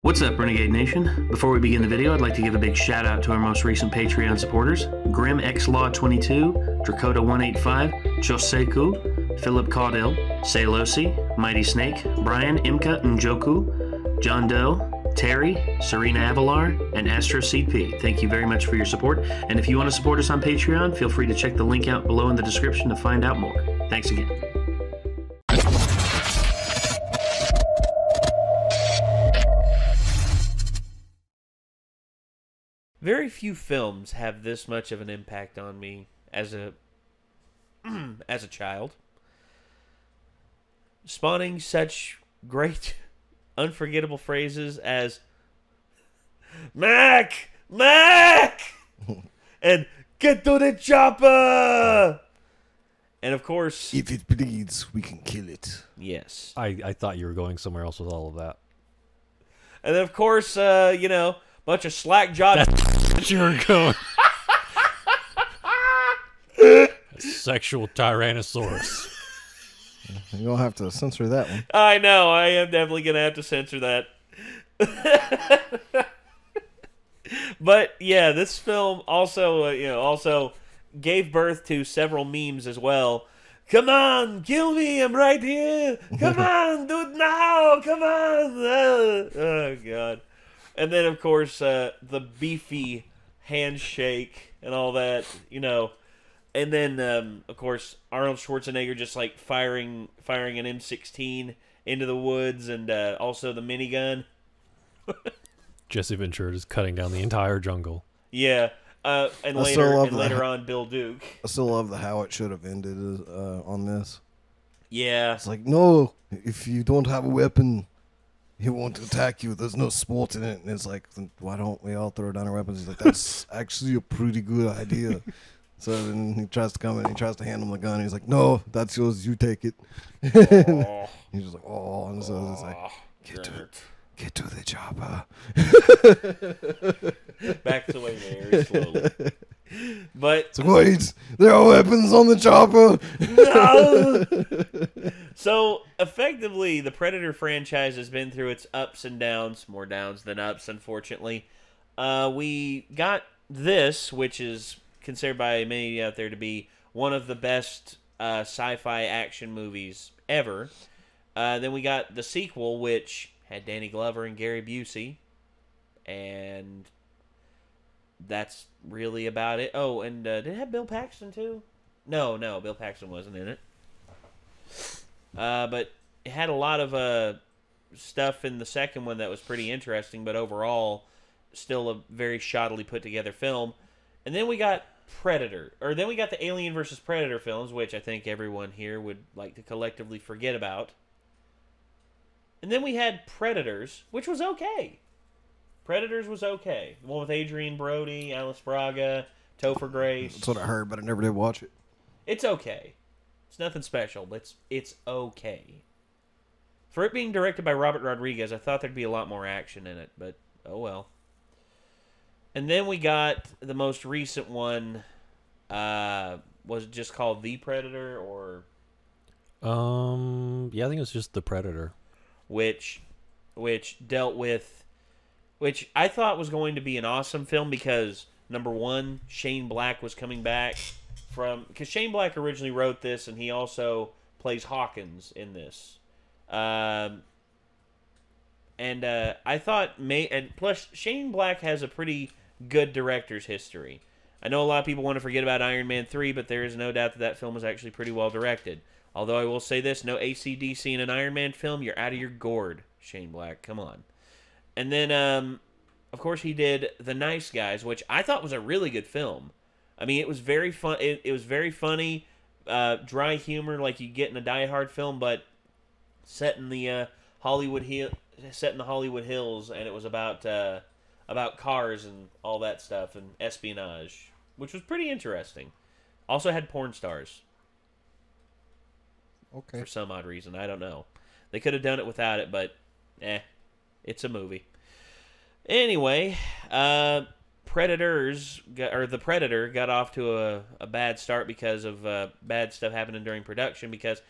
What's up, Renegade Nation? Before we begin the video, I'd like to give a big shout out to our most recent Patreon supporters: Grim X Law 22, Drakota 185, Joseku, Philip Caudell, Salosi, Mighty Snake, Brian, Imka, Njoku, John Doe, Terry, Serena Avalar, and Astro CP. Thank you very much for your support, and if you want to support us on Patreon, feel free to check the link out below in the description to find out more. Thanks again. Very few films have this much of an impact on me as a as a child. Spawning such great, unforgettable phrases as Mac! Mac! and get to the chopper! And of course, if it bleeds, we can kill it. Yes. I thought you were going somewhere else with all of that. And then of course, bunch of slack jawed. That's you were going. Sexual Tyrannosaurus. You're going to have to censor that one. I know. I am definitely going to have to censor that. But yeah, this film also gave birth to several memes as well. Come on, kill me! I'm right here. Come on, do it now! Come on! Oh God! And then of course the beefy handshake and all that, And then of course Arnold Schwarzenegger just like firing an M16 into the woods, and also the minigun. Jesse Ventura is cutting down the entire jungle. Yeah. And later on, Bill Duke. I still love how it should have ended on this. Yeah. It's like, no, if you don't have a weapon, he won't attack you. There's no sport in it. And it's like, why don't we all throw down our weapons? He's like, that's actually a pretty good idea. So then he tries to come in, he tries to hand him the gun. He's like, no, that's yours. You take it. He's just like, oh. And so it's like, get to the chopper. Backs away very slowly. But so wait, there are weapons on the chopper. No! So effectively, the Predator franchise has been through its ups and downs, more downs than ups, unfortunately. We got this, which is considered by many out there to be one of the best sci-fi action movies ever. Then we got the sequel, which had Danny Glover and Gary Busey, and that's really about it. Oh, and did it have Bill Paxton too? No, Bill Paxton wasn't in it. But it had a lot of stuff in the second one that was pretty interesting, but overall, still a very shoddily put together film. And then we got then we got the Alien vs. Predator films, which I think everyone here would like to collectively forget about. And then we had Predators, which was okay. Predators was okay. The one with Adrian Brody, Alice Braga, Topher Grace. That's what I heard, but I never did watch it. It's okay. It's nothing special, but it's okay. For it being directed by Robert Rodriguez, I thought there'd be a lot more action in it, but oh well. And then we got the most recent one. Was it just called The Predator, or? Yeah, I think it was just The Predator. Which dealt with, which I thought was going to be an awesome film because, number one, Shane Black was coming back because Shane Black originally wrote this, and he also plays Hawkins in this. I thought, and plus Shane Black has a pretty good director's history. I know a lot of people want to forget about Iron Man 3, but there is no doubt that film was actually pretty well directed. Although I will say this, no AC/DC in an Iron Man film, you're out of your gourd, Shane Black. Come on. And then, of course, he did The Nice Guys, which I thought was a really good film. I mean, it was very fun. It was very funny, dry humor like you get in a Die Hard film, but set in the Hollywood Hills, and it was about cars and all that stuff and espionage, which was pretty interesting. Also had porn stars. Okay. For some odd reason. I don't know. They could have done it without it, but it's a movie. Anyway, The Predator got off to a bad start because of bad stuff happening during production, because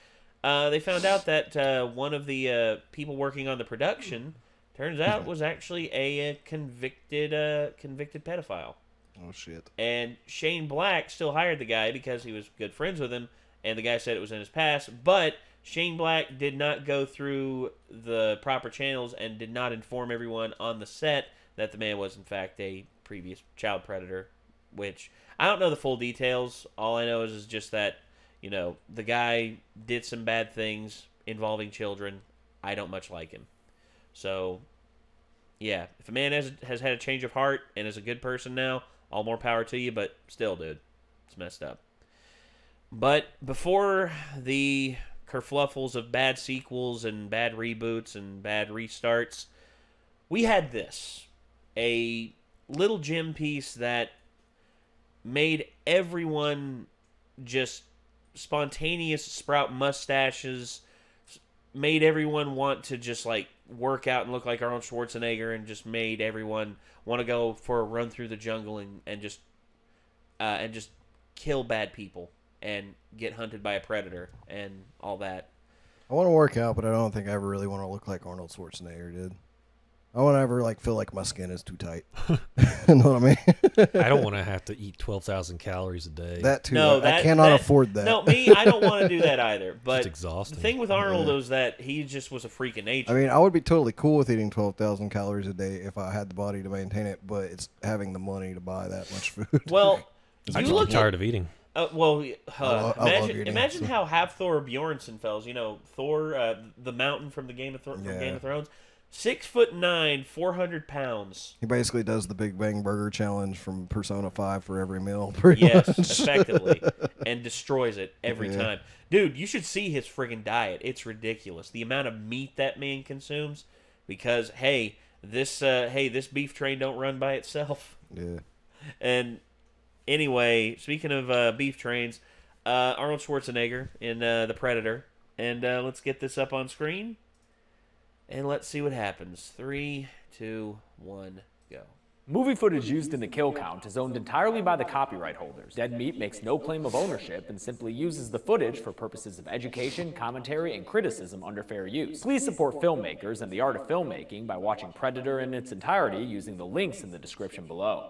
they found out that one of the people working on the production turns out was actually a convicted pedophile. Oh shit. And Shane Black still hired the guy because he was good friends with him, and the guy said it was in his past, but Shane Black did not go through the proper channels and did not inform everyone on the set that the man was in fact a previous child predator, which I don't know the full details. All I know is just that, you know, the guy did some bad things involving children. I don't much like him. So, yeah, if a man has had a change of heart and is a good person now, all more power to you, but still, dude, it's messed up. But before the kerfluffles of bad sequels and bad reboots and bad restarts, we had this. A little gem piece that made everyone just spontaneous sprout mustaches, made everyone want to just, like, work out and look like Arnold Schwarzenegger, and just made everyone want to go for a run through the jungle and just kill bad people and get hunted by a predator and all that. I want to work out, but I don't think I ever really want to look like Arnold Schwarzenegger did. I want to ever like feel like my skin is too tight. You know what I mean? I don't want to have to eat 12,000 calories a day. That too. No, I cannot afford that. No, me, I don't want to do that either. But it's exhausting. The thing with Arnold was that he just was a freak of nature. I mean, I would be totally cool with eating 12,000 calories a day if I had the body to maintain it, but it's having the money to buy that much food. Well, I you just look get tired of eating. I love eating, imagine so. how Hafthor Bjornsson feels. You know, Thor, the mountain from the Game of Thrones. 6'9", 400 pounds. He basically does the Big Bang Burger challenge from Persona 5 for every meal. Pretty Yes, much. effectively, and destroys it every time. Dude, you should see his friggin' diet. It's ridiculous. The amount of meat that man consumes. Because this beef train don't run by itself. Yeah. And anyway, speaking of beef trains, Arnold Schwarzenegger in The Predator, and let's get this up on screen. And let's see what happens. 3, 2, 1, go. Movie footage used in the kill count is owned entirely by the copyright holders. Dead Meat makes no claim of ownership and simply uses the footage for purposes of education, commentary, and criticism under fair use. Please support filmmakers and the art of filmmaking by watching Predator in its entirety using the links in the description below.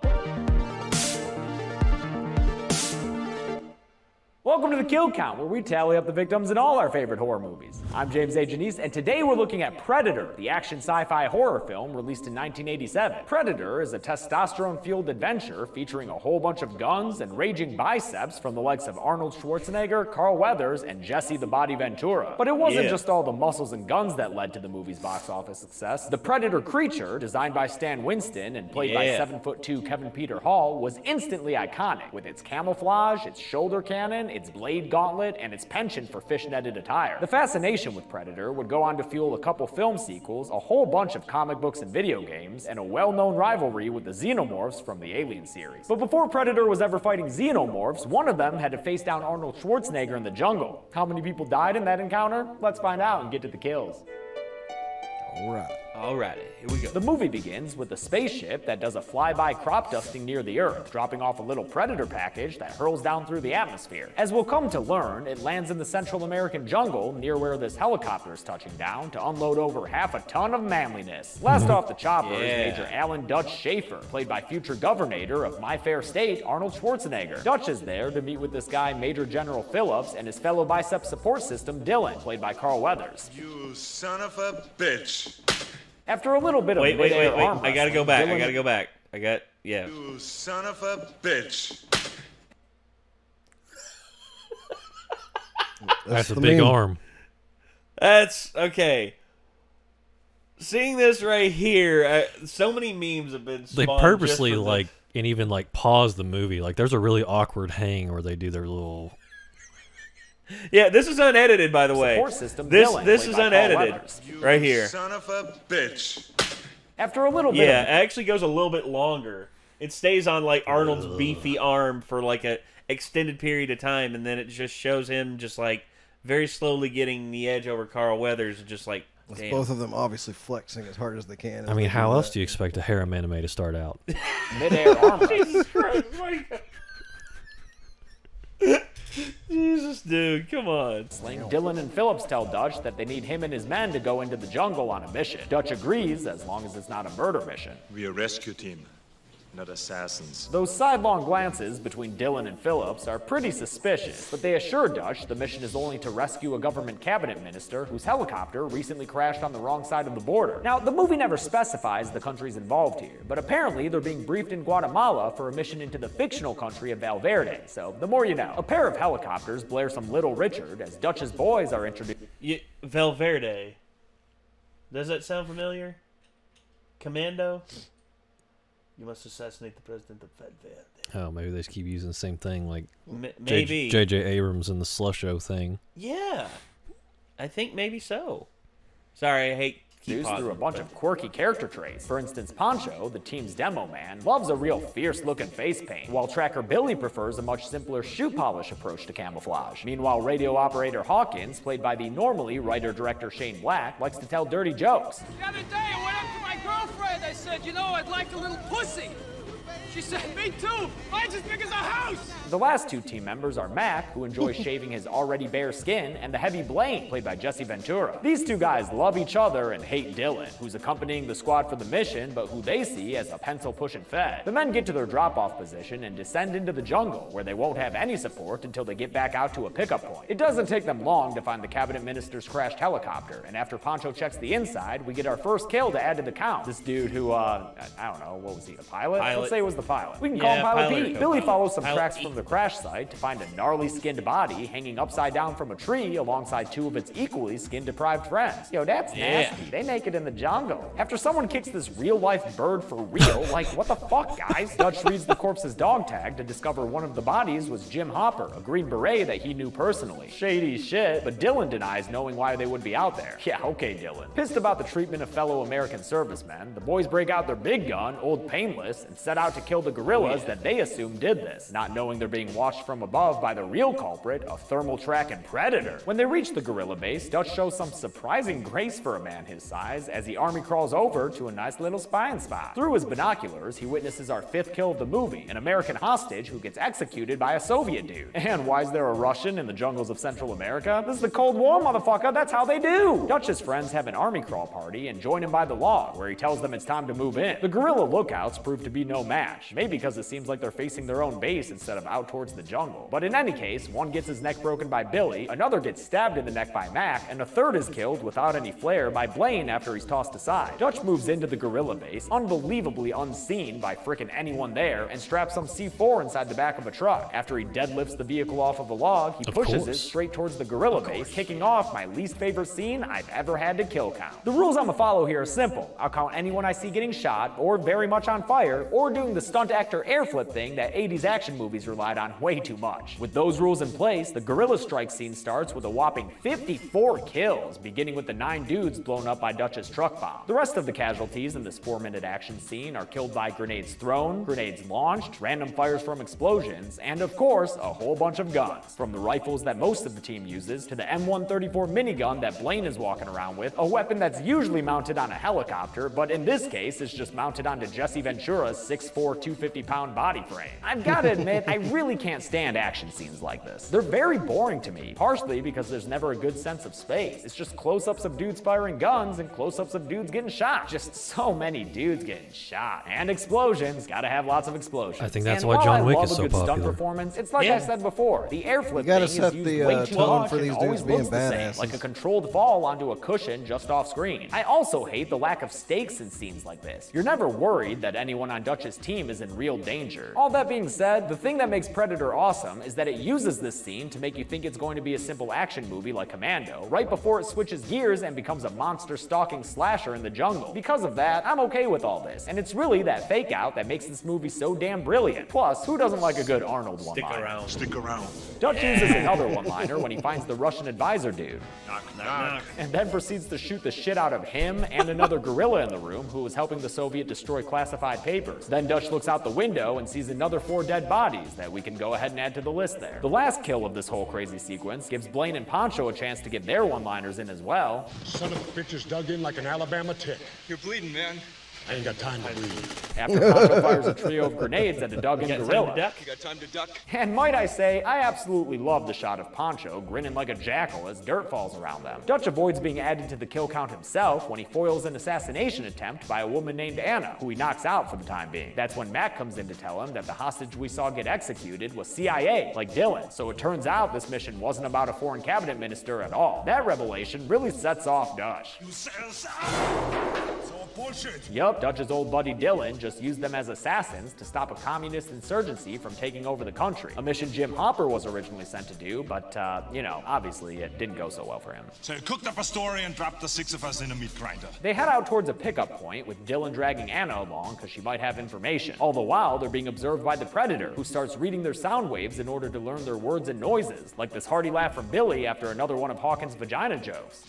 Welcome to the Kill Count, where we tally up the victims in all our favorite horror movies. I'm James A. Janice, and today we're looking at Predator, the action sci-fi horror film released in 1987. Predator is a testosterone-fueled adventure featuring a whole bunch of guns and raging biceps from the likes of Arnold Schwarzenegger, Carl Weathers, and Jesse the Body Ventura. But it wasn't just all the muscles and guns that led to the movie's box office success. The Predator creature, designed by Stan Winston and played by 7'2" Kevin Peter Hall, was instantly iconic, with its camouflage, its shoulder cannon, its blade gauntlet, and its penchant for fish-netted attire. The fascination with Predator would go on to fuel a couple film sequels, a whole bunch of comic books and video games, and a well-known rivalry with the Xenomorphs from the Alien series. But before Predator was ever fighting Xenomorphs, one of them had to face down Arnold Schwarzenegger in the jungle. How many people died in that encounter? Let's find out and get to the kills. Alrighty, here we go. The movie begins with a spaceship that does a flyby crop dusting near the Earth, dropping off a little Predator package that hurls down through the atmosphere. As we'll come to learn, it lands in the Central American jungle near where this helicopter is touching down to unload over half a ton of manliness. Last off the chopper is Major Alan Dutch Schaefer, played by future governor of My Fair State, Arnold Schwarzenegger. Dutch is there to meet with this guy, Major General Phillips, and his fellow bicep support system, Dylan, played by Carl Weathers. You son of a bitch. After a little bit of Wait. arm I gotta go wrestling, back. Dylan- You son of a bitch. That's a the big meme. arm. That's okay. Seeing this right here, so many memes have been They spawned purposely just for like and even like pause the movie. Like there's a really awkward hang where they do their little. Yeah, this is unedited, by the way. Support system This Dylan, is played by Carl unedited, Weathers. right here. Son of a bitch. After a little bit Yeah, of it actually goes a little bit longer. It stays on like Arnold's beefy arm for like a extended period of time, and then it just shows him just like very slowly getting the edge over Carl Weathers, and just like, With damn. both of them obviously flexing as hard as they can. I mean, how else do you expect a harem anime to start out? mid-air arm wrestling. Jesus Christ, Mike. Jesus, dude, come on. Dylan and Phillips tell Dutch that they need him and his men to go into the jungle on a mission. Dutch agrees, as long as it's not a murder mission. We're a rescue team, not assassins. Those sidelong glances between Dylan and Phillips are pretty suspicious, but they assure Dutch the mission is only to rescue a government cabinet minister whose helicopter recently crashed on the wrong side of the border. Now, the movie never specifies the countries involved here, but apparently they're being briefed in Guatemala for a mission into the fictional country of Valverde, so the more you know. A pair of helicopters blare some Little Richard as Dutch's boys are introduced. Valverde. Does that sound familiar? Commando? You must assassinate the president of Valverde. Oh, maybe they just keep using the same thing, like Maybe. J.J. Abrams and the Slusho thing. Yeah. I think maybe so. Sorry, I hate keep pausing, through a bunch of quirky character traits. For instance, Pancho, the team's demo man, loves a real fierce-looking face paint, while Tracker Billy prefers a much simpler shoe polish approach to camouflage. Meanwhile, radio operator Hawkins, played by the normally writer-director Shane Black, likes to tell dirty jokes. The other day, I went up to my girlfriend. I said, you know, I'd like a little pussy. She said, me too. Mine's as big as a house. The last two team members are Mac, who enjoys shaving his already bare skin, and the heavy Blaine, played by Jesse Ventura. These two guys love each other and hate Dylan, who's accompanying the squad for the mission, but who they see as a pencil-pushing fed. The men get to their drop-off position and descend into the jungle, where they won't have any support until they get back out to a pickup point. It doesn't take them long to find the cabinet minister's crashed helicopter, and after Pancho checks the inside, we get our first kill to add to the count. This dude who, I don't know, what was he, the pilot? Let's say it was the pilot. We can call him Pilot Pete. Billy follows some tracks from the crash site to find a gnarly skinned body hanging upside down from a tree alongside two of its equally skin-deprived friends. Yo, that's nasty. They naked in the jungle. After someone kicks this real-life bird for real, like, what the fuck, guys? Dutch reads the corpse's dog tag to discover one of the bodies was Jim Hopper, a Green Beret that he knew personally. Shady shit, but Dylan denies knowing why they would be out there. Yeah, okay, Dylan. Pissed about the treatment of fellow American servicemen, the boys break out their big gun, Old Painless, and set out to kill the gorillas that they assume did this, not knowing they're being watched from above by the real culprit, a thermal tracking predator. When they reach the gorilla base, Dutch shows some surprising grace for a man his size as he army crawls over to a nice little spying spot. Through his binoculars, he witnesses our fifth kill of the movie, an American hostage who gets executed by a Soviet dude. And why is there a Russian in the jungles of Central America? This is the Cold War, motherfucker, that's how they do! Dutch's friends have an army crawl party and join him by the log, where he tells them it's time to move in. The guerrilla lookouts prove to be no match, maybe because it seems like they're facing their own base instead of out towards the jungle. But in any case, one gets his neck broken by Billy, another gets stabbed in the neck by Mac, and a third is killed without any flair by Blaine after he's tossed aside. Dutch moves into the guerrilla base, unbelievably unseen by frickin' anyone there, and straps some C4 inside the back of a truck. After he deadlifts the vehicle off of a log, he pushes it straight towards the guerrilla base, kicking off my least favorite scene I've ever had to kill count. The rules I'm gonna follow here are simple. I'll count anyone I see getting shot, or very much on fire, or doing the stunt actor air flip thing that 80s action movies relied on way too much. With those rules in place, the guerrilla strike scene starts with a whopping 54 kills, beginning with the 9 dudes blown up by Dutch's truck bomb. The rest of the casualties in this 4-minute action scene are killed by grenades thrown, grenades launched, random fires from explosions, and of course, a whole bunch of guns. From the rifles that most of the team uses, to the M134 minigun that Blaine is walking around with, a weapon that's usually mounted on a helicopter, but in this case is just mounted onto Jesse Ventura's 6'4", 250-pound body frame. I've gotta admit, I really can't stand action scenes like this. They're very boring to me, partially because there's never a good sense of space. It's just close-ups of dudes firing guns and close-ups of dudes getting shot. Just so many dudes getting shot. And explosions. Gotta have lots of explosions. I think that's why John Wick is so popular. Stunt popular. Performance, it's like I said before, the air flip gotta thing set is the, used way too tone much for and these always dudes being looks the same, badasses. like a controlled fall onto a cushion just off screen. I also hate the lack of stakes in scenes like this. You're never worried that anyone on Dutch's team is in real danger. All that being said, the thing that makes Predator awesome is that it uses this scene to make you think it's going to be a simple action movie like Commando, right before it switches gears and becomes a monster stalking slasher in the jungle. Because of that, I'm okay with all this, and it's really that fake out that makes this movie so damn brilliant. Plus, who doesn't like a good Arnold one-liner? Stick around. Dutch uses another one-liner when he finds the Russian advisor dude, Knock, knock. and then proceeds to shoot the shit out of him and another gorilla in the room who was helping the Soviet destroy classified papers. Then Dutch looks out the window and sees another 4 dead bodies that we can go ahead and add to the list there. The last kill of this whole crazy sequence gives Blaine and Pancho a chance to get their one-liners in as well. Son of a bitch is dug in like an Alabama tick. You're bleeding, man. I ain't got time to breathe. After Poncho fires a trio of grenades at a dug-in Got time gorilla. to duck? You got time to duck? And might I say, I absolutely love the shot of Poncho grinning like a jackal as dirt falls around them. Dutch avoids being added to the kill count himself when he foils an assassination attempt by a woman named Anna, who he knocks out for the time being. That's when Mac comes in to tell him that the hostage we saw get executed was CIA, like Dylan. So it turns out this mission wasn't about a foreign cabinet minister at all. That revelation really sets off Dutch. Bullshit. Yup, Dutch's old buddy Dylan just used them as assassins to stop a communist insurgency from taking over the country. A mission Jim Hopper was originally sent to do, but, you know, obviously it didn't go so well for him. So he cooked up a story and dropped the 6 of us in a meat grinder. They head out towards a pickup point, with Dylan dragging Anna along because she might have information. All the while, they're being observed by the Predator, who starts reading their sound waves in order to learn their words and noises, like this hearty laugh from Billy after another one of Hawkins' vagina jokes.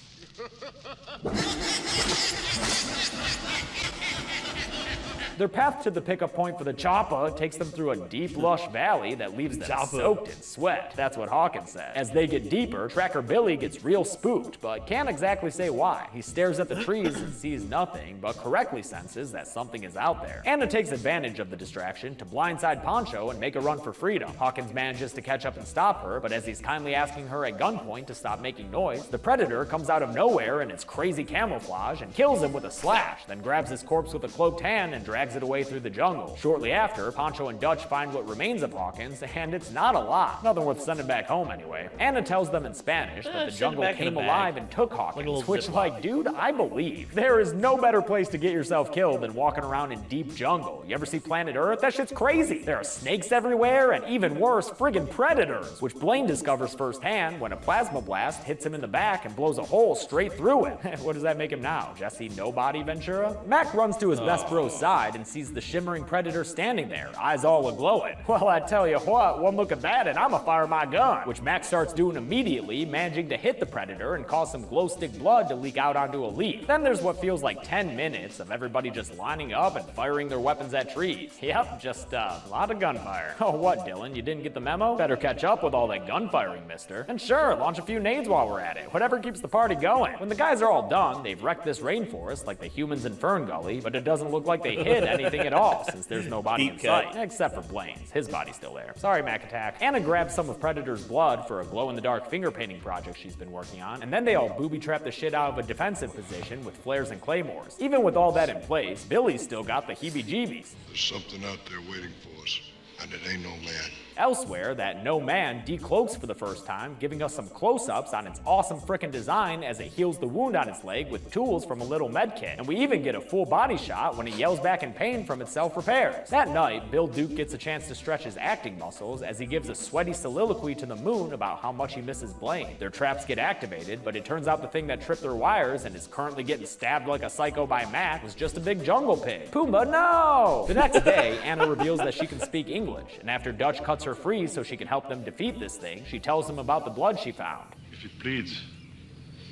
Their path to the pickup point for the chopper takes them through a deep, lush valley that leaves them soaked in sweat. That's what Hawkins said. As they get deeper, Tracker Billy gets real spooked, but can't exactly say why. He stares at the trees and sees nothing, but correctly senses that something is out there. Anna takes advantage of the distraction to blindside Poncho and make a run for freedom. Hawkins manages to catch up and stop her, but as he's kindly asking her at gunpoint to stop making noise, the Predator comes out of nowhere in its crazy camouflage and kills him with a slash, then grabs his corpse with a cloaked hand and drags it away through the jungle. Shortly after, Poncho and Dutch find what remains of Hawkins, and it's not a lot. Nothing worth sending back home anyway. Anna tells them in Spanish that the jungle came alive and took Hawkins, which, like, dude, I believe. There is no better place to get yourself killed than walking around in deep jungle. You ever see Planet Earth? That shit's crazy. There are snakes everywhere, and even worse, friggin' predators, which Blaine discovers firsthand when a plasma blast hits him in the back and blows a hole straight through it. What does that make him now? Jesse Nobody Ventura? Mac runs to his best bro's side and sees the shimmering Predator standing there, eyes all a-glowing. Well, I tell you what, one look at that and I'ma fire my gun, which Mac starts doing immediately, managing to hit the Predator and cause some glow stick blood to leak out onto a leaf. Then there's what feels like 10 minutes of everybody just lining up and firing their weapons at trees. Yep, just a lot of gunfire. Oh, what, Dylan, you didn't get the memo? Better catch up with all that gunfiring, mister. And sure, launch a few nades while we're at it. Whatever keeps the party going. When the guys are all done, they've wrecked this rainforest like the humans in Fern Gully, but it doesn't look like they hid anything at all, since there's no body in sight, except for Blaine's. His body's still there. Sorry, Mac Attack. Anna grabs some of Predator's blood for a glow-in-the-dark finger painting project she's been working on, and then they all booby-trap the shit out of a defensive position with flares and claymores. Even with all that in place, Billy's still got the heebie-jeebies. There's something out there waiting for us, and it ain't no man. Elsewhere, that no man decloaks for the first time, giving us some close-ups on its awesome frickin' design as it heals the wound on its leg with tools from a little med kit. And we even get a full body shot when it yells back in pain from its self-repairs. That night, Bill Duke gets a chance to stretch his acting muscles as he gives a sweaty soliloquy to the moon about how much he misses Blaine. Their traps get activated, but it turns out the thing that tripped their wires and is currently getting stabbed like a psycho by Mac was just a big jungle pig. Pumbaa, no! The next day, Anna reveals that she can speak English, and after Dutch cuts her free so she can help them defeat this thing, she tells him about the blood she found. If it bleeds,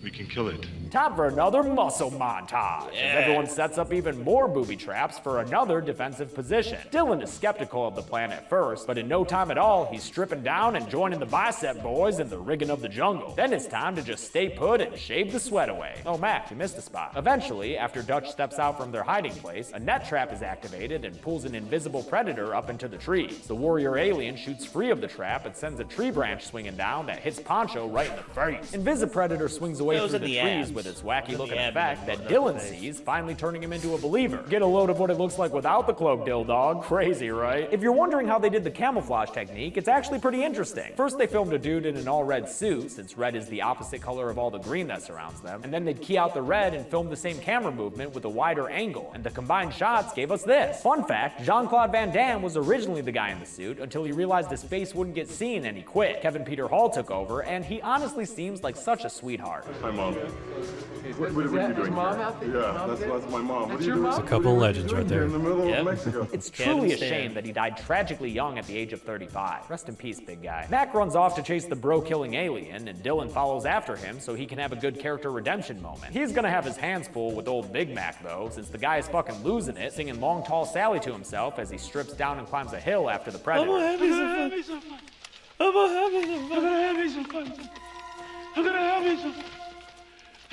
we can kill it. Time for another muscle montage, as everyone sets up even more booby traps for another defensive position. Dylan is skeptical of the plan at first, but in no time at all, he's stripping down and joining the bicep boys in the rigging of the jungle. Then it's time to just stay put and shave the sweat away. Oh, Mac, you missed a spot. Eventually, after Dutch steps out from their hiding place, a net trap is activated and pulls an invisible predator up into the trees. The warrior alien shoots free of the trap and sends a tree branch swinging down that hits Poncho right in the face. Invisipredator swings away through the trees with its wacky-looking effect that Dylan sees, finally turning him into a believer. Get a load of what it looks like without the cloak, Dill Dog. Crazy, right? If you're wondering how they did the camouflage technique, it's actually pretty interesting. First, they filmed a dude in an all-red suit, since red is the opposite color of all the green that surrounds them, and then they'd key out the red and film the same camera movement with a wider angle, and the combined shots gave us this. Fun fact, Jean-Claude Van Damme was originally the guy in the suit until he realized his face wouldn't get seen and he quit. Kevin Peter Hall took over, and he honestly seems like such a sweetheart. Hi, Mom. What are you doing here? Yeah, that's my mom. What are you doing? It's a couple of legends right there. In the middle of Mexico. It's truly a shame that he died tragically young at the age of 35. Rest in peace, big guy. Mac runs off to chase the bro-killing alien, and Dylan follows after him so he can have a good character redemption moment. He's gonna have his hands full with old Big Mac, though, since the guy is fucking losing it, singing Long Tall Sally to himself as he strips down and climbs a hill after the predator. I'm gonna have me some fun. I'm gonna have me some fun. I'm gonna have me some fun. I'm gonna have me some fun.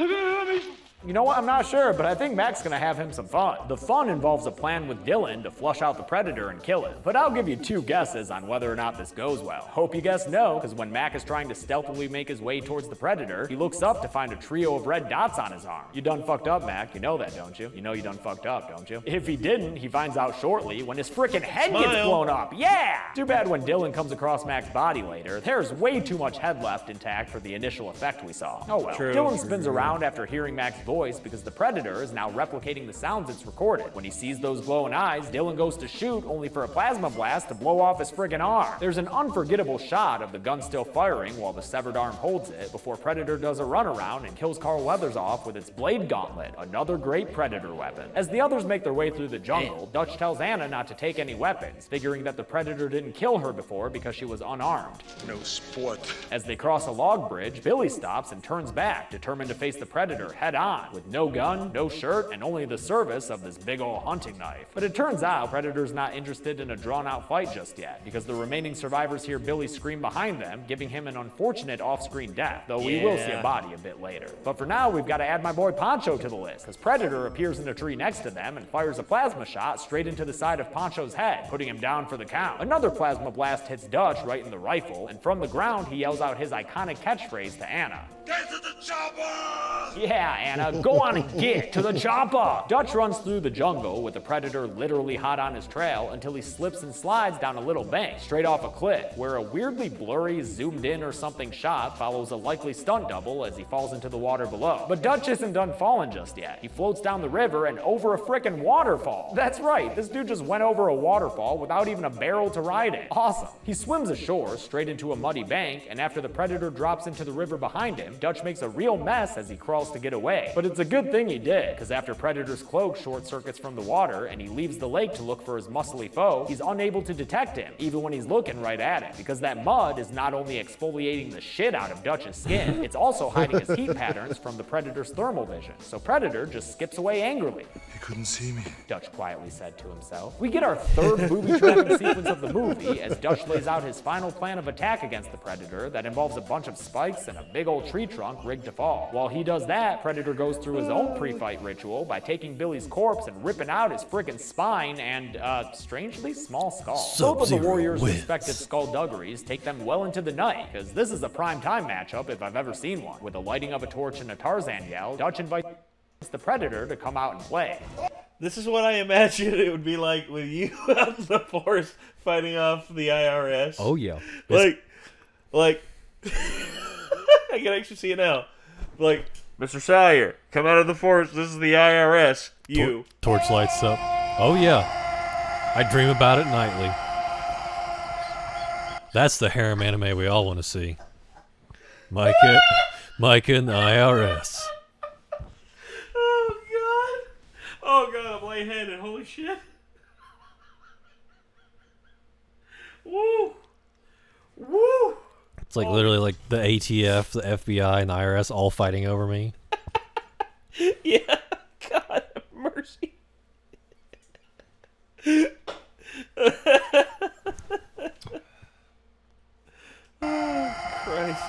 I'm gonna have me some fun. You know what? I'm not sure, but I think Mac's gonna have him some fun. The fun involves a plan with Dylan to flush out the Predator and kill him. But I'll give you 2 guesses on whether or not this goes well. Hope you guess no, because when Mac is trying to stealthily make his way towards the Predator, he looks up to find a trio of red dots on his arm. You done fucked up, Mac. You know that, don't you? You know you done fucked up, don't you? If he didn't, he finds out shortly when his frickin' head gets blown up. Yeah! Too bad when Dylan comes across Mac's body later, there's way too much head left intact for the initial effect we saw. Oh well. True. Dylan spins around after hearing Mac's voice because the Predator is now replicating the sounds it's recorded. When he sees those glowing eyes, Dylan goes to shoot, only for a plasma blast to blow off his friggin' arm. There's an unforgettable shot of the gun still firing while the severed arm holds it before Predator does a runaround and kills Carl Weathers off with its blade gauntlet, another great Predator weapon. As the others make their way through the jungle, Dutch tells Anna not to take any weapons, figuring that the Predator didn't kill her before because she was unarmed. No sport. As they cross a log bridge, Billy stops and turns back, determined to face the Predator head on, with no gun, no shirt, and only the service of this big ol' hunting knife. But it turns out Predator's not interested in a drawn-out fight just yet, because the remaining survivors hear Billy scream behind them, giving him an unfortunate off-screen death, though we will see a body a bit later. But for now, we've got to add my boy Poncho to the list, because Predator appears in a tree next to them and fires a plasma shot straight into the side of Poncho's head, putting him down for the count. Another plasma blast hits Dutch right in the rifle, and from the ground he yells out his iconic catchphrase to Anna. Get to the chopper! Yeah, Anna, go on and get to the chopper! Dutch runs through the jungle with the Predator literally hot on his trail until he slips and slides down a little bank, straight off a cliff, where a weirdly blurry, zoomed in or something shot follows a likely stunt double as he falls into the water below. But Dutch isn't done falling just yet. He floats down the river and over a frickin' waterfall. That's right, this dude just went over a waterfall without even a barrel to ride in. Awesome. He swims ashore, straight into a muddy bank, and after the Predator drops into the river behind him, Dutch makes a real mess as he crawls to get away. But it's a good thing he did, because after Predator's cloak short circuits from the water and he leaves the lake to look for his muscly foe, he's unable to detect him, even when he's looking right at him, because that mud is not only exfoliating the shit out of Dutch's skin, it's also hiding his heat patterns from the Predator's thermal vision. So Predator just skips away angrily. He couldn't see me. Dutch quietly said to himself. We get our third booby-trapping sequence of the movie as Dutch lays out his final plan of attack against the Predator that involves a bunch of spikes and a big old tree trunk rigged to fall. While he does that, Predator goes through his own pre-fight ritual by taking Billy's corpse and ripping out his frickin' spine and, strangely small skull. Both of the Warriors' respective skullduggeries take them well into the night, because this is a prime time matchup if I've ever seen one. With the lighting of a torch and a Tarzan yell, Dutch invites the Predator to come out and play. This is what I imagine it would be like with you out in the forest fighting off the IRS. Oh yeah. Like I can actually see it now. Like, Mr. Sire, come out of the forest. This is the IRS. You. Torch lights up. Oh yeah. I dream about it nightly. That's the harem anime we all want to see. Micah and the IRS. Oh god, I'm lightheaded. Holy shit. Woo! Woo! It's like literally like the ATF, the FBI, and the IRS all fighting over me. Yeah. God have mercy. Christ.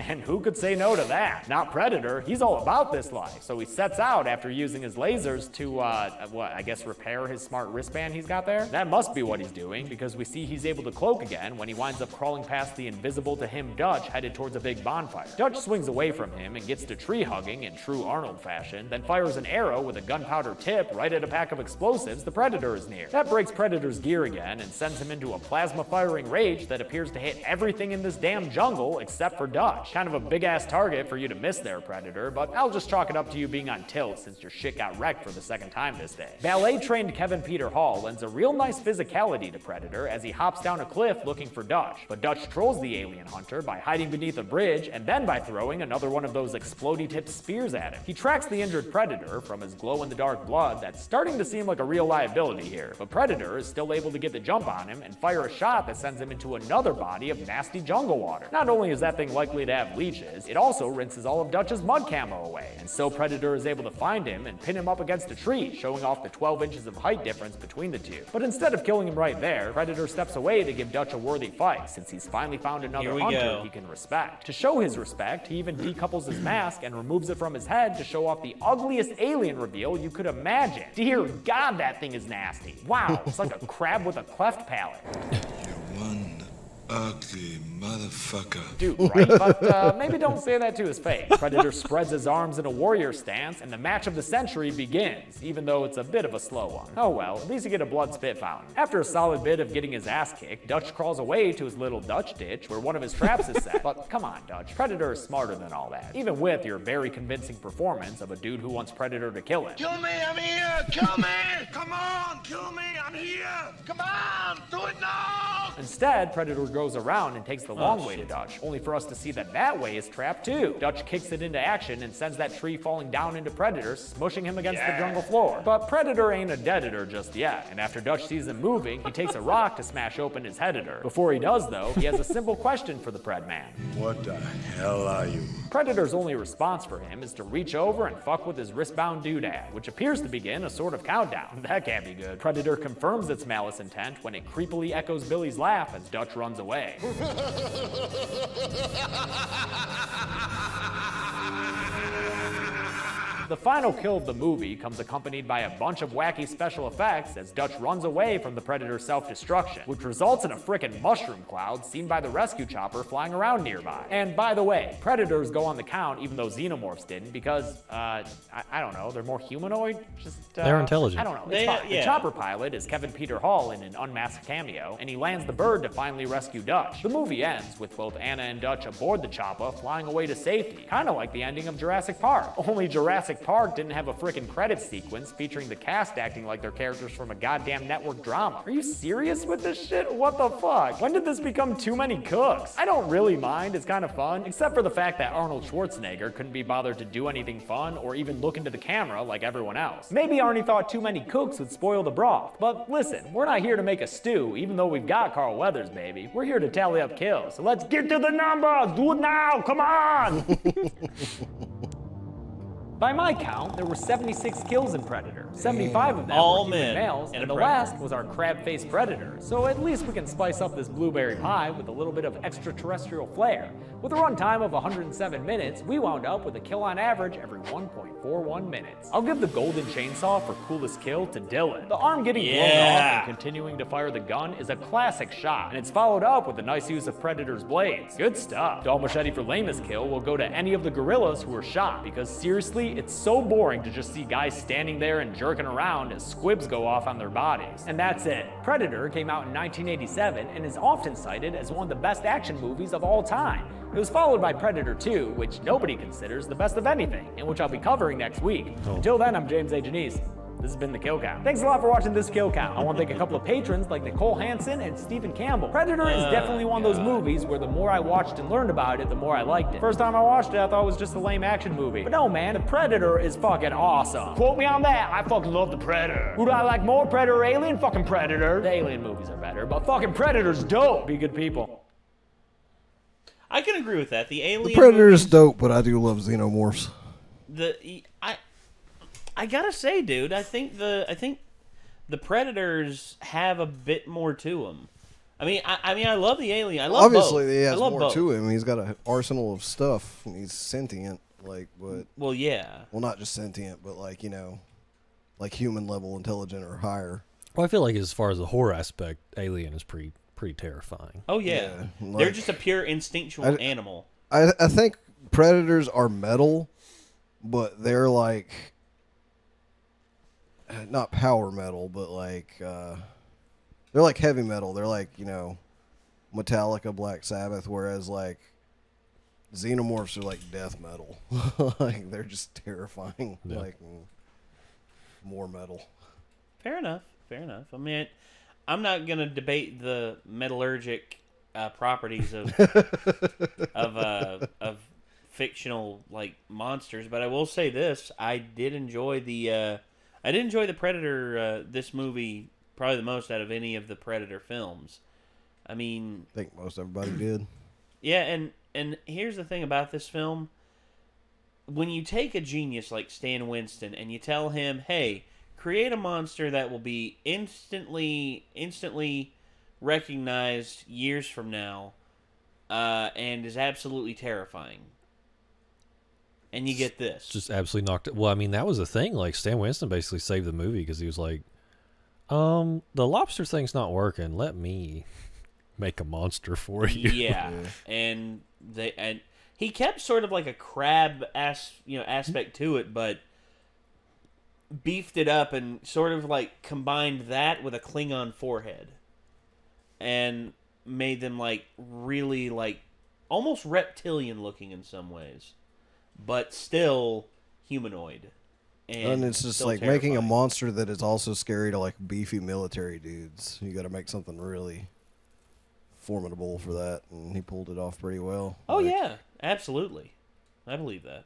And who could say no to that? Not Predator. He's all about this life. So he sets out after using his lasers to, I guess repair his smart wristband he's got there? That must be what he's doing, because we see he's able to cloak again when he winds up crawling past the invisible to him Dutch headed towards a big bonfire. Dutch swings away from him and gets to tree hugging in true Arnold fashion, then fires an arrow with a gunpowder tip right at a pack of explosives the Predator is near. That breaks Predator's gear again and sends him into a plasma firing rage that appears to hit everything in this damn jungle except for Dutch. Kind of a big-ass target for you to miss there, Predator, but I'll just chalk it up to you being on tilt since your shit got wrecked for the second time this day. Ballet-trained Kevin Peter Hall lends a real nice physicality to Predator as he hops down a cliff looking for Dutch, but Dutch trolls the alien hunter by hiding beneath a bridge and then by throwing another one of those explodey-tipped spears at him. He tracks the injured Predator from his glow-in-the-dark blood that's starting to seem like a real liability here, but Predator is still able to get the jump on him and fire a shot that sends him into another body of nasty jungle water. Not only is that thing likely to have leeches, is, it also rinses all of Dutch's mud camo away, and so Predator is able to find him and pin him up against a tree, showing off the 12 inches of height difference between the two. But instead of killing him right there, Predator steps away to give Dutch a worthy fight, since he's finally found another hunter he can respect. To show his respect, he even decouples his mask and removes it from his head to show off the ugliest alien reveal you could imagine. Dear God, that thing is nasty. Wow, it's like a crab with a cleft palate. One ugly motherfucker. Dude, right? But maybe don't say that to his face. Predator spreads his arms in a warrior stance, and the match of the century begins, even though it's a bit of a slow one. Oh well, at least you get a blood spit fountain. After a solid bit of getting his ass kicked, Dutch crawls away to his little Dutch ditch where one of his traps is set. But come on, Dutch, Predator is smarter than all that. Even with your very convincing performance of a dude who wants Predator to kill him. Kill me, I'm here! Kill me! Come on, kill me, I'm here! Come on, do it now! Instead, Predator goes around and takes the long way to Dutch, only for us to see that that way is trapped too. Dutch kicks it into action and sends that tree falling down into Predator, smushing him against the jungle floor. But Predator ain't a deadator just yet, and after Dutch sees him moving, he takes a rock to smash open his headator. Before he does though, he has a simple question for the Pred Man. What the hell are you? Predator's only response for him is to reach over and fuck with his wristbound doodad, which appears to begin a sort of countdown. That can't be good. Predator confirms its malice intent when it creepily echoes Billy's laugh as Dutch runs away. The final kill of the movie comes accompanied by a bunch of wacky special effects as Dutch runs away from the Predator's self-destruction, which results in a frickin' mushroom cloud seen by the rescue chopper flying around nearby. And by the way, Predators go on the count even though Xenomorphs didn't because, I don't know, they're more humanoid? They're intelligent. I don't know. It's fine. The chopper pilot is Kevin Peter Hall in an unmasked cameo, and he lands the bird to finally rescue Dutch. The movie ends with both Anna and Dutch aboard the chopper flying away to safety, kinda like the ending of Jurassic Park. Only Jurassic Park didn't have a frickin' credits sequence featuring the cast acting like they're characters from a goddamn network drama. Are you serious with this shit? What the fuck? When did this become Too Many Cooks? I don't really mind, it's kind of fun, except for the fact that Arnold Schwarzenegger couldn't be bothered to do anything fun or even look into the camera like everyone else. Maybe Arnie thought Too Many Cooks would spoil the broth, but listen, we're not here to make a stew, even though we've got Carl Weathers, baby. We're here to tally up kills, so let's get to the numbers! Do it now, come on! By my count, there were 76 kills in Predator. 75 of them all were human men males, and and a the predator. last was our crab-faced Predator. So at least we can spice up this blueberry pie with a little bit of extraterrestrial flair. With a runtime of 107 minutes, we wound up with a kill on average every 1.41 minutes. I'll give the golden chainsaw for coolest kill to Dylan. The arm getting blown off and continuing to fire the gun is a classic shot, and it's followed up with a nice use of Predator's blades. Good stuff. Dull machete for lamest kill will go to any of the gorillas who were shot, because seriously, it's so boring to just see guys standing there and jerking around as squibs go off on their bodies. And that's it. Predator came out in 1987 and is often cited as one of the best action movies of all time. It was followed by Predator 2, which nobody considers the best of anything, and which I'll be covering next week. Until then, I'm James A. Janice. This has been The Kill Count. Thanks a lot for watching this Kill Count. I want to thank a couple of patrons like Nicole Hansen and Stephen Campbell. Predator is definitely one of those movies where the more I watched and learned about it, the more I liked it. First time I watched it, I thought it was just a lame action movie. But no, man, The Predator is fucking awesome. Quote me on that, I fucking love The Predator. Who do I like more, Predator or Alien? Fucking Predator. The Alien movies are better, but fucking Predator's dope. Be good people. I can agree with that. The Alien The Predator is movies, dope, but I do love Xenomorphs. I gotta say, dude, I think the Predators have a bit more to them. I mean, I love the Alien. I love Obviously, both. he has I love more both. to him. He's got an arsenal of stuff. And he's sentient, like, but well, yeah. Well, not just sentient, but like like human level intelligent or higher. Well, I feel like as far as the horror aspect, Alien is pretty terrifying. Oh yeah, they're just a pure instinctual animal. I think Predators are metal, but they're like not power metal, but like they're like heavy metal. They're like Metallica, Black Sabbath, whereas like Xenomorphs are like death metal. Like they're just terrifying, like more metal. Fair enough. Fair enough. I mean, I'm not gonna debate the metallurgic properties of of fictional like monsters, but I will say this: I did enjoy the Predator this movie probably the most out of any of the Predator films. I mean, I think most everybody did. Yeah, and and here's the thing about this film. When you take a genius like Stan Winston and you tell him, hey, create a monster that will be instantly recognized years from now, and is absolutely terrifying. And you get this. Just absolutely knocked it. Well, I mean, that was the thing. Like, Stan Winston basically saved the movie because he was like, the lobster thing's not working. Let me make a monster for you. Yeah. And he kept sort of like a crab aspect to it, but beefed it up and sort of like combined that with a Klingon forehead. And made them like really like almost reptilian looking in some ways, but still humanoid. And it's just like terrifying. making a monster that is also scary to like beefy military dudes. You got to make something really formidable for that, and he pulled it off pretty well. Oh yeah, absolutely. I believe that.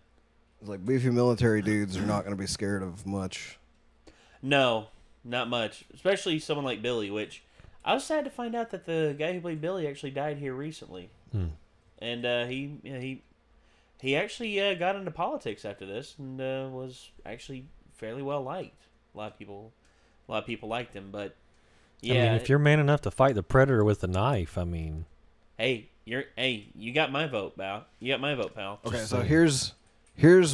It's like beefy military dudes are not going to be scared of much. No, not much. Especially someone like Billy, which I was sad to find out that the guy who played Billy actually died here recently. And he actually got into politics after this and was actually fairly well liked. A lot of people liked him, but yeah. I mean, if you're man enough to fight the Predator with a knife, I mean, hey, you got my vote, pal. You got my vote, pal. Okay, so here's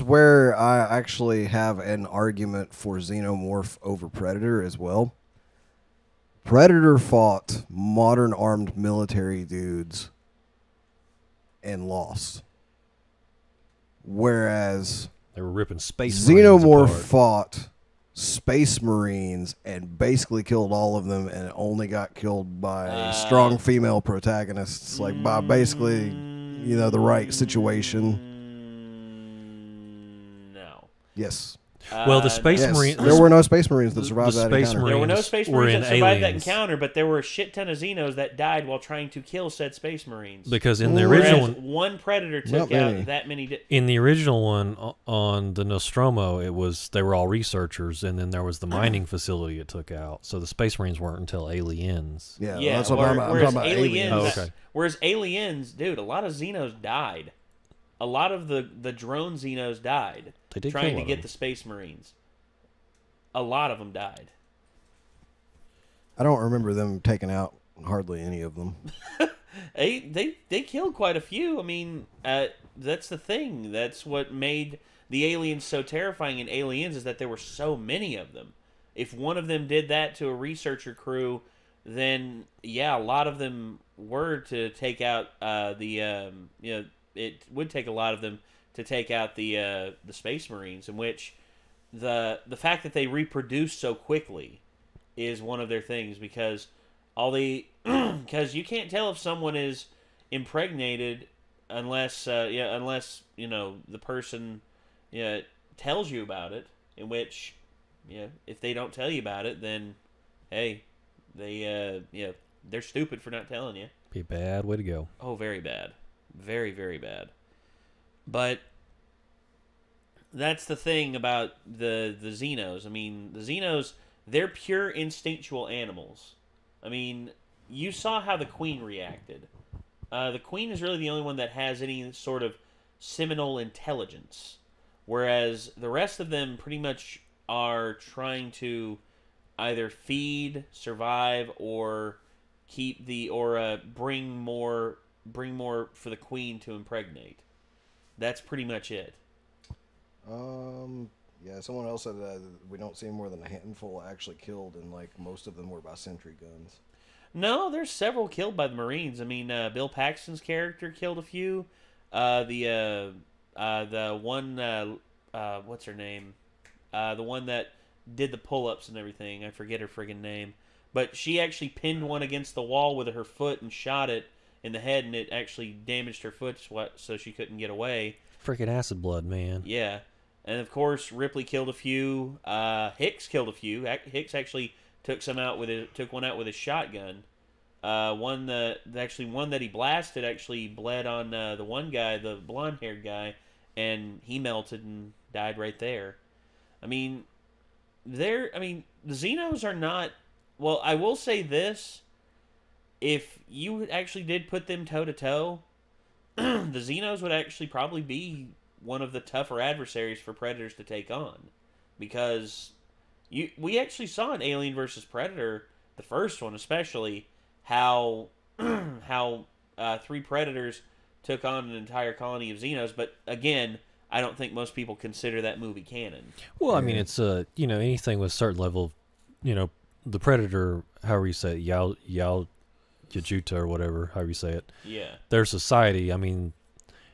where I actually have an argument for Xenomorph over Predator as well. Predator fought modern armed military dudes and lost. Whereas they were ripping space Marines Xenomorph apart. fought Space Marines and basically killed all of them and only got killed by strong female protagonists, like by basically, the right situation. No. Yes. Well, the Space Marines... There were no Space Marines that survived that encounter. There were no Space Marines that survived that encounter, but there were a shit ton of Xenos that died while trying to kill said Space Marines. Because in the original one... one Predator took out that many... In the original one, on the Nostromo, they were all researchers, and then there was the mining facility it took out. So the Space Marines weren't until Aliens. Yeah, that's what I'm talking about. Aliens. Oh, okay. Whereas Aliens, dude, a lot of Xenos died. A lot of the drone Xenos died trying to get the Space Marines. A lot of them died. I don't remember them taking out hardly any of them. They killed quite a few. I mean, that's the thing. That's what made the aliens so terrifying in Aliens, is that there were so many of them. If one of them did that to a researcher crew, then yeah, a lot of them were to take out it would take a lot of them to take out the Space Marines, in which the fact that they reproduce so quickly is one of their things, because because you can't tell if someone is impregnated unless the person tells you about it, in which if they don't tell you about it, then hey, they're stupid for not telling you. Be a bad way to go. Oh, very bad. Very, very bad. But that's the thing about the Xenos. I mean, the Xenos, they're pure instinctual animals. I mean, you saw how the Queen reacted. The Queen is really the only one that has any sort of seminal intelligence, whereas the rest of them pretty much are trying to either feed, survive, or keep bring more for the Queen to impregnate. That's pretty much it. Yeah, someone else said that we don't see more than a handful actually killed, and like most of them were by sentry guns. No, there's several killed by the Marines. I mean, Bill Paxton's character killed a few. The one, what's her name? The one that did the pull-ups and everything. I forget her friggin' name. But she actually pinned one against the wall with her foot and shot it in the head, and it actually damaged her foot so she couldn't get away. Freaking acid blood, man. Yeah. And of course, Ripley killed a few. Hicks killed a few. Hicks actually took one out with his shotgun. One that he blasted actually bled on the one guy, the blonde-haired guy, and he melted and died right there. I mean, the Xenos are not. Well, I will say this: if you actually did put them toe to toe, the Xenos would actually probably be one of the tougher adversaries for Predators to take on, because we actually saw in Alien vs. Predator, the first one especially, how three Predators took on an entire colony of Xenos. But again, I don't think most people consider that movie canon. Well, I mean, it's anything with a certain level of, the Predator, however you say it, Yajuta or whatever, however you say it. Yeah. Their society, I mean,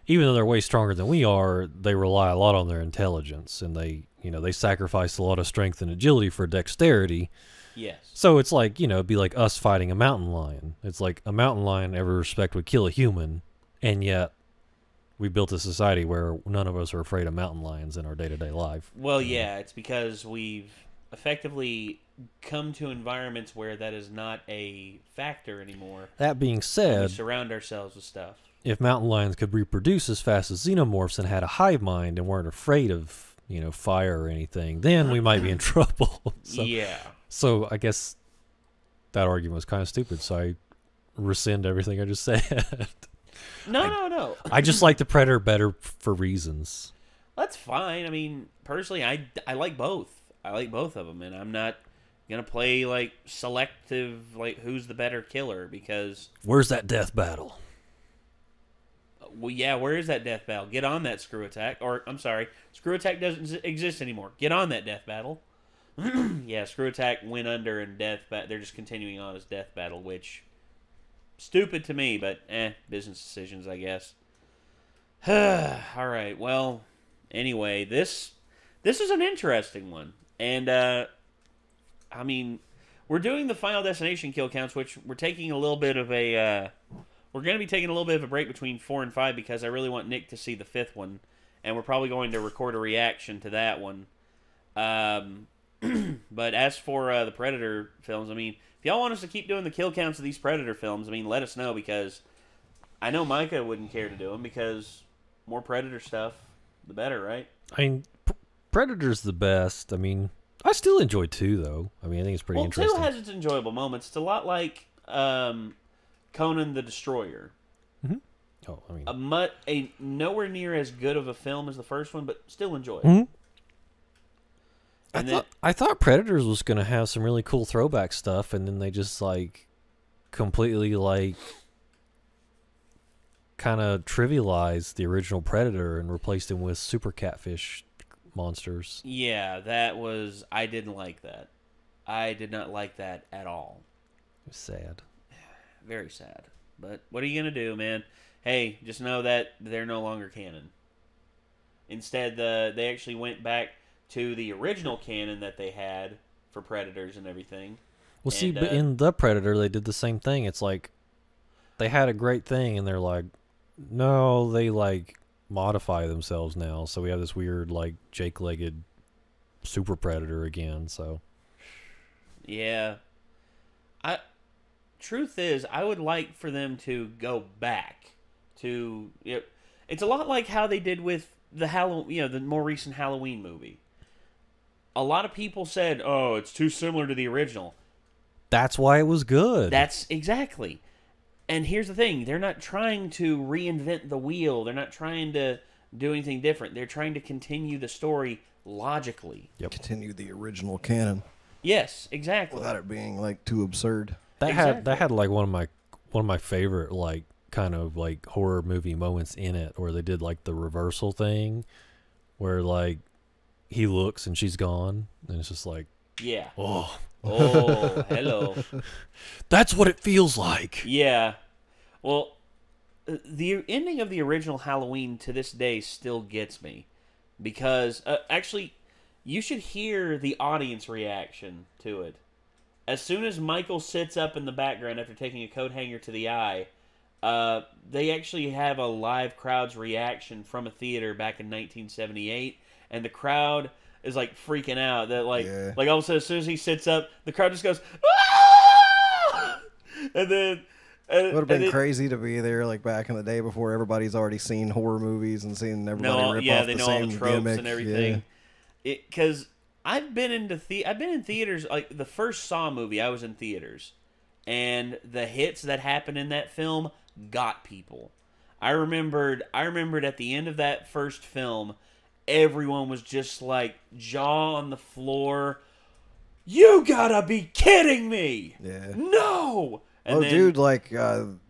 even though they're way stronger than we are, they rely a lot on their intelligence, and they sacrifice a lot of strength and agility for dexterity. Yes. So it's like, it'd be like us fighting a mountain lion. It's like a mountain lion, every respect, would kill a human, and yet we built a society where none of us are afraid of mountain lions in our day-to-day life. Well, yeah, it's because we've effectively come to environments where that is not a factor anymore. That being We said, surround ourselves with stuff. if mountain lions could reproduce as fast as xenomorphs and had a hive mind and weren't afraid of, fire or anything, then we might be in trouble. Yeah. So I guess that argument was kind of stupid, so I rescind everything I just said. No. I just like the Predator better for reasons. That's fine. I mean, personally, I like both. I like both of them, and I'm not gonna play like selective, like who's the better killer, because Where's that death battle? well, yeah, where is that death battle? Get on that Screw Attack, or I'm sorry, Screw Attack doesn't exist anymore. Get on that death battle. Yeah, Screw Attack went under, and they're just continuing on as death battle, which stupid to me, but business decisions, I guess. All right, well, anyway, this is an interesting one, and I mean, we're doing the Final Destination kill counts, which we're taking a little bit of a we're going to be taking a little bit of a break between 4 and 5 because I really want Nick to see the 5th one, and we're probably going to record a reaction to that one. But as for the Predator films, I mean, if y'all want us to keep doing the kill counts of these Predator films, I mean, let us know, because I know Micah wouldn't care to do them, because more Predator stuff, the better, right? I mean, Predator's the best. I mean, I still enjoy 2, though. I mean, I think it's pretty interesting. 2 has its enjoyable moments. It's a lot like Conan the Destroyer. Mm-hmm. Oh, I mean, a nowhere near as good of a film as the first one, but still enjoyable. Mm-hmm. And I thought Predators was going to have some really cool throwback stuff, and then they just, completely, kind of trivialized the original Predator and replaced him with super catfish monsters. Yeah, I didn't like that. I did not like that at all. It was sad. Very sad. But what are you going to do, man? Hey, just know that they're no longer canon. Instead, they actually went back to the original canon that they had for Predators and everything. Well, see, but in The Predator, they did the same thing. It's like, they had a great thing, and they're like, no, they, modify themselves now. So we have this weird, Jake-legged super Predator again, so. Yeah. Truth is, I would like for them to go back to... it's a lot like how they did with the more recent Halloween movie. A lot of people said, "Oh, it's too similar to the original." That's why it was good. That's exactly. And here's the thing: they're not trying to reinvent the wheel. They're not trying to do anything different. They're trying to continue the story logically. Yep. Continue the original canon. Yes, exactly. Without it being too absurd. That had one of my favorite kind of horror movie moments in it, where they did the reversal thing, where he looks and she's gone, and it's just yeah. Oh, hello. That's what it feels like. Yeah. Well, the ending of the original Halloween to this day still gets me, because actually, you should hear the audience reaction to it. As soon as Michael sits up in the background after taking a coat hanger to the eye, they actually have a live crowd's reaction from a theater back in 1978, and the crowd is freaking out. That all of a sudden, as soon as he sits up, the crowd just goes, "Ah!" And then it would have been crazy to be there back in the day before everybody's already seen horror movies and seen everybody rip off they the know same all the tropes gimmick. and everything. Because I've been in theaters, the first Saw movie, I was in theaters, and the hits that happened in that film got people. I remembered at the end of that first film, everyone was just like jaw on the floor. You gotta be kidding me! Yeah. No! And then, dude, like,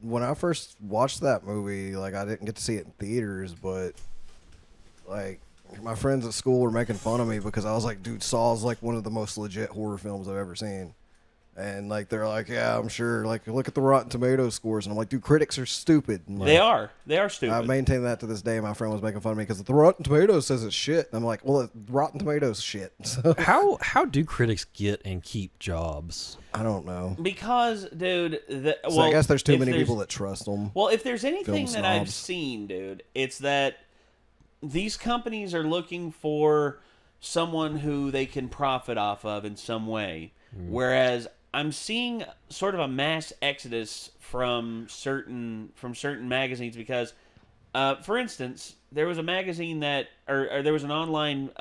when I first watched that movie, like, I didn't get to see it in theaters, but, like, my friends at school were making fun of me because I was like, dude, Saw's, like, one of the most legit horror films I've ever seen. And, like, they're like, yeah, I'm sure. Like, look at the Rotten Tomatoes scores. And I'm like, dude, critics are stupid. And, like, they are stupid. I maintain that to this day. My friend was making fun of me because the Rotten Tomatoes says it's shit. And I'm like, well, Rotten Tomatoes shit. So, How do critics get and keep jobs? I don't know. Because, dude, So I guess there's too many people that trust them. Well, if there's anything Film that I've snobs. seen, dude, it's that these companies are looking for someone who they can profit off of in some way. Whereas I'm seeing sort of a mass exodus from certain magazines because, for instance, there was a magazine that, or there was an online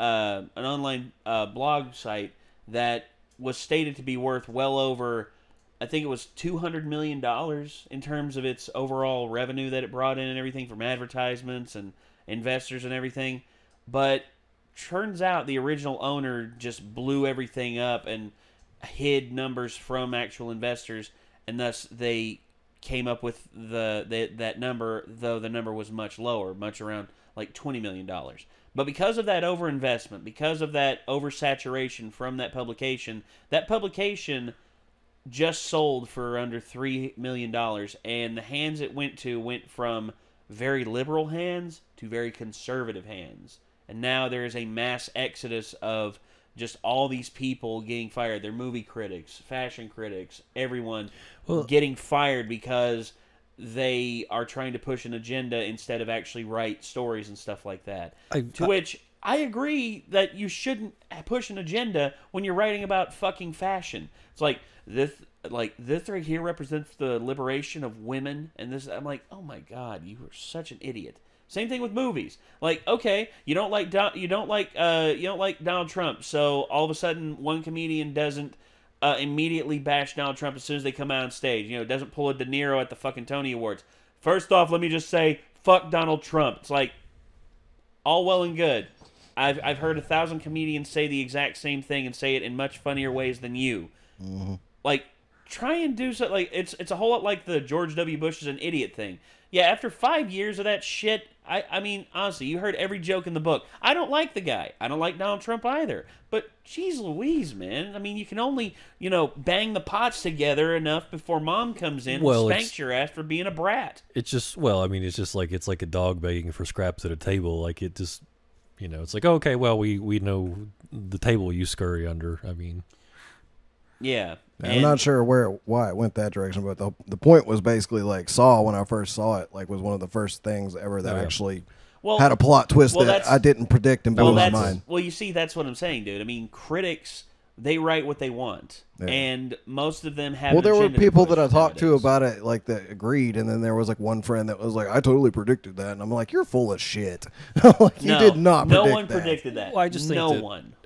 blog site that was stated to be worth well over, I think it was $200 million in terms of its overall revenue that it brought in and everything from advertisements and investors and everything. But turns out the original owner just blew everything up and hid numbers from actual investors, and thus they came up with that number, though the number was much lower, much around like $20 million. But because of that overinvestment, because of that oversaturation from that publication just sold for under $3 million, and the hands it went to went from very liberal hands to very conservative hands. And now there is a mass exodus of just all these people getting fired. They're movie critics, fashion critics, everyone getting fired because they are trying to push an agenda instead of actually write stories and stuff like that. Which I agree that you shouldn't push an agenda when you're writing about fucking fashion. It's like this right here represents the liberation of women, and this. I'm like, oh my god, you are such an idiot. Same thing with movies. Like, okay, you don't like Donald Trump, so all of a sudden one comedian doesn't immediately bash Donald Trump as soon as they come out on stage. You know, doesn't pull a De Niro at the fucking Tony Awards. First off, let me just say, fuck Donald Trump. It's like, all well and good. I've heard 1,000 comedians say the exact same thing and say it in much funnier ways than you. Mm-hmm. Like, try and do something. Like, it's a whole lot like the George W. Bush is an idiot thing. Yeah, after 5 years of that shit, I mean, honestly, you heard every joke in the book. I don't like the guy. I don't like Donald Trump either. But, geez Louise, man. I mean, you can only, bang the pots together enough before mom comes in and spanks your ass for being a brat. It's just, it's like a dog begging for scraps at a table. Like, it just, it's like, okay, well, we know the table you scurry under. I mean. Yeah. I'm not sure why it went that direction, but the point was basically like Saw, when I first saw it, like was one of the first things ever that actually had a plot twist that I didn't predict and blew my mind. Well, you see, that's what I'm saying, dude. I mean, critics, they write what they want, and most of them have. Well, there were people that I talked to about it, like that agreed, and then there was like one friend that was like, "I totally predicted that," and I'm like, "You're full of shit." Like, you did not. No one predicted that. Well, I just think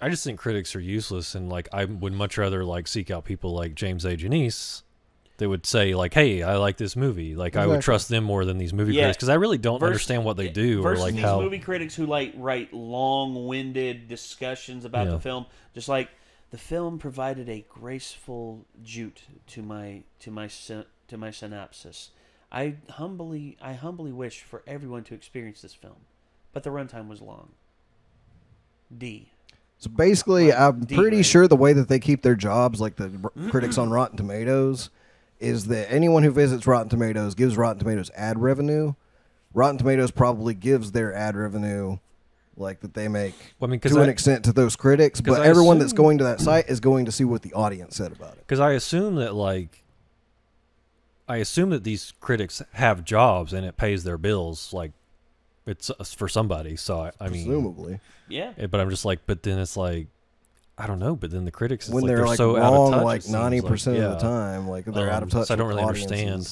I just think critics are useless, and like I would much rather like seek out people like James A. Janice. They would say like, "Hey, I like this movie." Like I would trust them more than these movie critics because I really don't understand what they do or like these how movie critics who like write long-winded discussions about the film, just like. The film provided a graceful jute to my synopsis. I humbly wish for everyone to experience this film, but the runtime was long. So basically, I'm pretty sure the way that they keep their jobs, like the critics on Rotten Tomatoes, is that anyone who visits Rotten Tomatoes gives Rotten Tomatoes ad revenue. Rotten Tomatoes probably gives their ad revenue. Like that they make to an extent to those critics, but everyone that's going to that site is going to see what the audience said about it. Because I assume that these critics have jobs and it pays their bills, like it's for somebody. So I mean, presumably, yeah. But I'm just like, but then it's like, I don't know. But then the critics, when they're like so wrong, out of touch, like 90% of the time, like they're out of touch. So I don't really understand.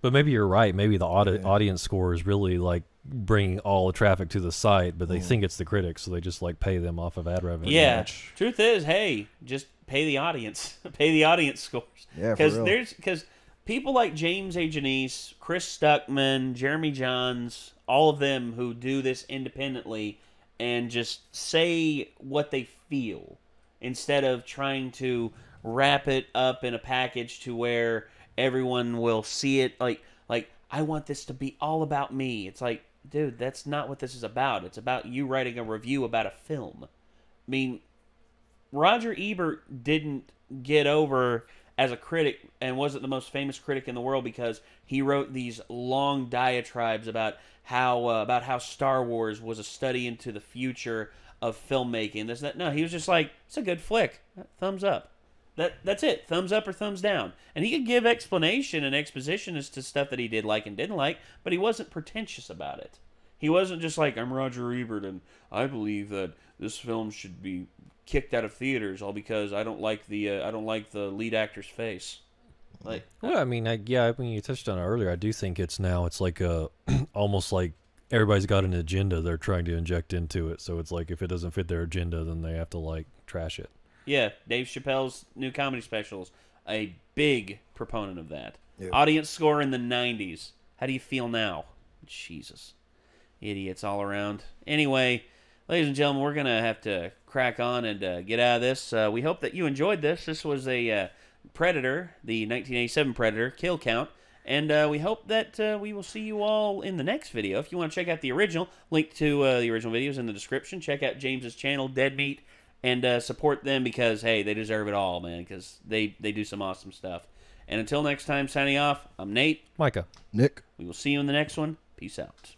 But maybe you're right. Maybe the audience score is really like bringing all the traffic to the site, but they think it's the critics, so they just like pay them off of ad revenue. Yeah. Truth is, hey, just pay the audience, pay the audience scores. Yeah, because people like James A. Janice, Chris Stuckman, Jeremy Johns, all of them who do this independently and just say what they feel instead of trying to wrap it up in a package to where everyone will see it like I want this to be all about me. It's like, dude, that's not what this is about. It's about you writing a review about a film. I mean, Roger Ebert didn't get over as a critic and wasn't the most famous critic in the world because he wrote these long diatribes about how Star Wars was a study into the future of filmmaking. This, that. No, he was just like, it's a good flick. Thumbs up. That's it. Thumbs up or thumbs down. And he could give explanation and exposition as to stuff that he did like and didn't like, but he wasn't pretentious about it. He wasn't just like, I'm Roger Ebert and I believe that this film should be kicked out of theaters all because I don't like the lead actor's face. Like, well, I mean, you touched on it earlier. I do think it's like a almost like everybody's got an agenda they're trying to inject into it. So it's like if it doesn't fit their agenda, then they have to like trash it. Yeah, Dave Chappelle's new comedy specials, a big proponent of that. Yeah. Audience score in the 90s. How do you feel now? Jesus. Idiots all around. Anyway, ladies and gentlemen, we're going to have to crack on and get out of this. We hope that you enjoyed this. This was a Predator, the 1987 Predator, kill count. And we hope that we will see you all in the next video. If you want to check out the original, link to the original videos in the description. Check out James's channel, Dead Meat. And support them because, hey, they deserve it all, man, because they do some awesome stuff. And until next time, signing off, I'm Nate. Micah. Nick. We will see you in the next one. Peace out.